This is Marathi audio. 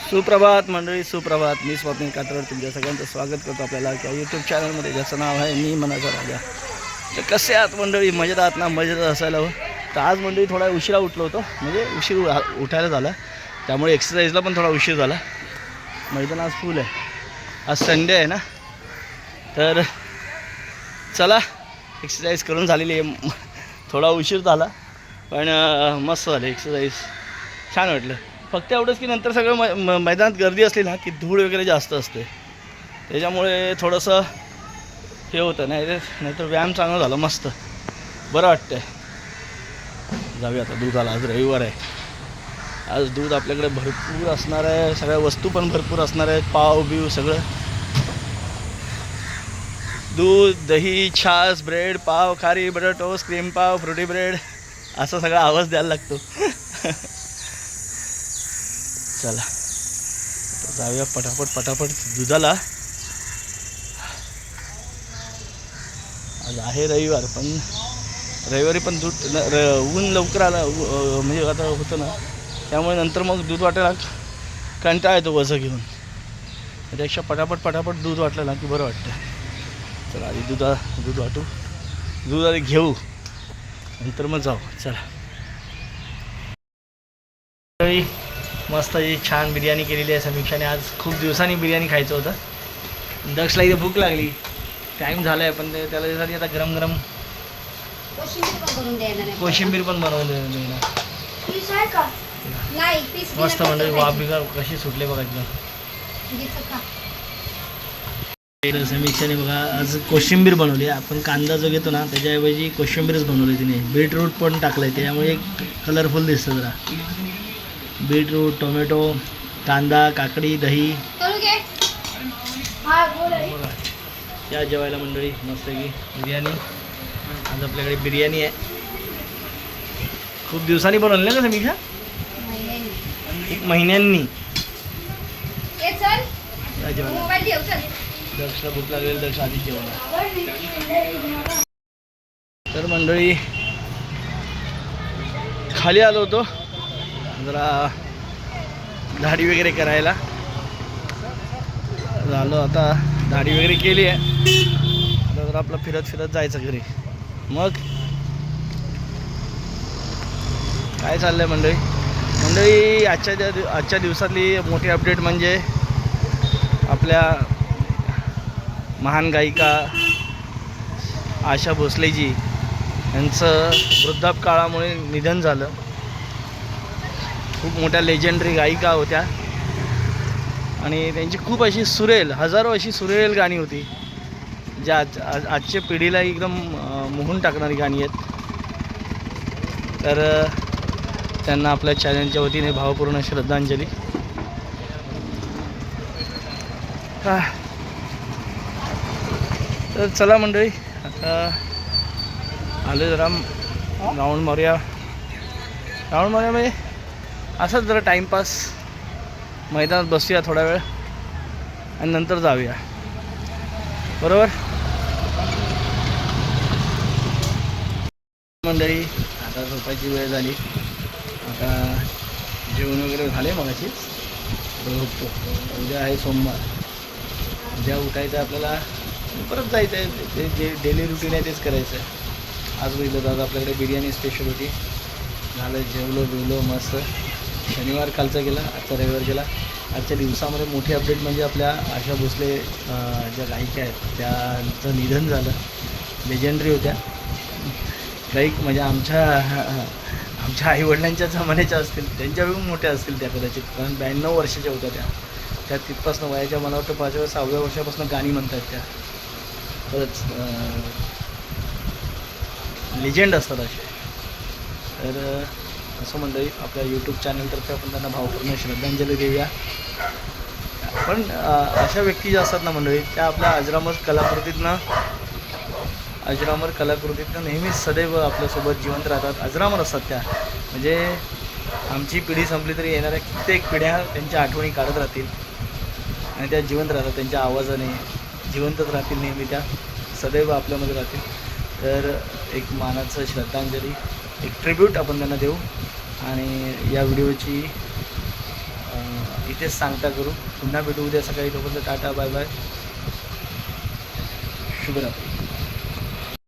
सुप्रभात मंडळी, सुप्रभात. मी स्वप्नील कात्रड तुमच्या सगळ्यांचं स्वागत करतो आपल्याला किंवा यूट्यूब चॅनलमध्ये, ज्याचं नाव आहे मी मनाचा राजा. तर कसे आहात मंडळी? मजेत आहात ना? मजेत असायला हवं. तर आज मंडळी थोडा उशिरा उठलो होतो, म्हणजे उशीर उठायला झाला, त्यामुळे एक्सरसाइजला पण थोडा उशीर झाला. मैदान आज फुल आहे, आज संडे आहे ना, तर चला एक्सरसाइज करून झालेली आहे. थोडा उशीर झाला पण मस्त झालं एक्सरसाइज, छान वाटलं. फक्त एवढंच की नंतर सगळं मैदानात गर्दी असली ना की धूळ वगैरे जास्त असते, त्याच्यामुळे थोडंसं हे होतं. नाहीतर व्यायाम चांगला झाला, मस्त बरं वाटतं. जाऊया आता दुधाला. आज रविवार आहे, आज दूध आपल्याकडे भरपूर असणार आहे, सगळ्या वस्तू पण भरपूर असणार आहेत, पाव बिव सगळं. दूध, दही, छास, ब्रेड, पाव, खारी, बटर टोस्ट, क्रीम पाव, फ्रुटी ब्रेड, असा सगळा आवाज द्यायला लागतो. चला जाऊया पटापट दुधाला. आज आहे रविवार, पण रविवारी पण दूध ऊन लवकर आला, म्हणजे आता होतं ना, त्यामुळे नंतर मग दूध वाटायला कंटाळा येतो वजं घेऊन. त्यापेक्षा पटापट दूध वाटलं ना की बरं वाटतं. चला आधी दूध वाटू, दूध आधी घेऊ, नंतर मग जाऊ. चला. मस्त छान बिर्याणी केलेली आहे समीक्षाने. आज खूप दिवसांनी बिर्याणी खायचं होतं. दक्षला इथे भूक लागली, टाईम झाला आहे, पण त्याला त्यासाठी आता गरम कोशिंबीर पण बनवून देणार. मस्त म्हणजे वाफ बिगा कशी सुटले बघा एकदम. समीक्षाने बघा आज कोशिंबीर बनवली. आपण कांदा जो घेतो ना त्याच्याऐवजी कोशिंबीरच बनवली तिने. बीटरूट पण टाकलं, त्यामुळे कलरफुल दिसतं जरा. बीटरूट, टोमॅटो, कांदा, काकडी, दही. या जेवायला मंडळी मस्त की बिर्याणी. आज आपल्याकडे बिर्याणी आहे. खूप दिवसांनी बनवली ना समीक्षा? 1 महिन्यांनी. दक्षला भूक लागलेली, दक्ष आधीच जेवण. तर मंडळी खाली आलो होतो जरा दाढी वगैरे करायला. झालं आता दाढी वगैरे केली आहे, आता जरा आपलं फिरत जायचं घरी. मग काय चाललं आहे मंडळी? आजच्या दिवसातली मोठी अपडेट म्हणजे आपल्या महान गायिका आशा भोसलेजी यांचं वृद्धापकाळामुळे निधन झालं. खूप मोठ्या लेजेंडरी गायिका होत्या आणि त्यांची खूप अशी हजारो अशी सुरेल गाणी होती, ज्या आजच्या पिढीला एकदम मोहून टाकणारी गाणी आहेत. तर त्यांना आपल्या चॅनलच्या वतीने भावपूर्ण श्रद्धांजली. तर चला मंडळी, आता आलो जरा राऊंड मारूया म्हणजे असंच जरा टाईमपास. मैदानात बसूया थोडा वेळ आणि नंतर जाऊया, बरोबर मंडळी? आता झोपायची वेळ झाली, आता जेवण वगैरे झाले मगाशी. झोपतो. उद्या आहे सोमवार, उद्या उठायचं आपल्याला, परत जायचं आहे. जे डेली रुटीन आहे तेच करायचं आहे. आज बघितलं आज आपल्याकडे बिर्याणी स्पेशल होती. झालं, जेवलो मस्त. शनिवार कालचा गेला, आजचा रविवार गेला. आजच्या दिवसामध्ये मोठी अपडेट म्हणजे आपल्या आशा भोसले ज्या गायिका आहेत त्यांचं निधन झालं. लेजेंडरी होत्या गायिक, म्हणजे आमच्या आईवडिलांच्या जमान्याच्या असतील, त्यांच्याहून मोठ्या असतील त्या कदाचित, कारण 92 वर्षाच्या होत्या त्या तिथपासून वयाच्या मला वाटतं 5व्या-6व्या वर्षापासून गाणी म्हणतात त्या. खरंच लेजेंड असतात असे. तर असं मंडळी आपल्या यूट्यूब चॅनलतर्फे आपण त्यांना भावपूर्ण श्रद्धांजली देऊया. पण अशा व्यक्ती ज्या असतात ना मंडळी, त्या आपल्या अजरामर कलाकृतीतनं नेहमीच सदैव आपल्यासोबत जिवंत राहतात, अजरामर असतात त्या. म्हणजे आमची पिढी संपली तरी येणाऱ्या कित्येक पिढ्या त्यांच्या आठवणी काढत राहतील आणि त्या जिवंत राहतात, त्यांच्या आवाजाने जिवंतच राहतील नेहमी, त्या सदैव आपल्यामध्ये राहतील. तर एक मानाचं श्रद्धांजली, एक ट्रिब्यूट आपण त्यांना देऊ. आणि या व्हिडिओची इथेच सांगता करू. पुन्हा भेटू उद्या सकाळी. तोपर्यंत टाटा बाय बाय, शुभरात्री.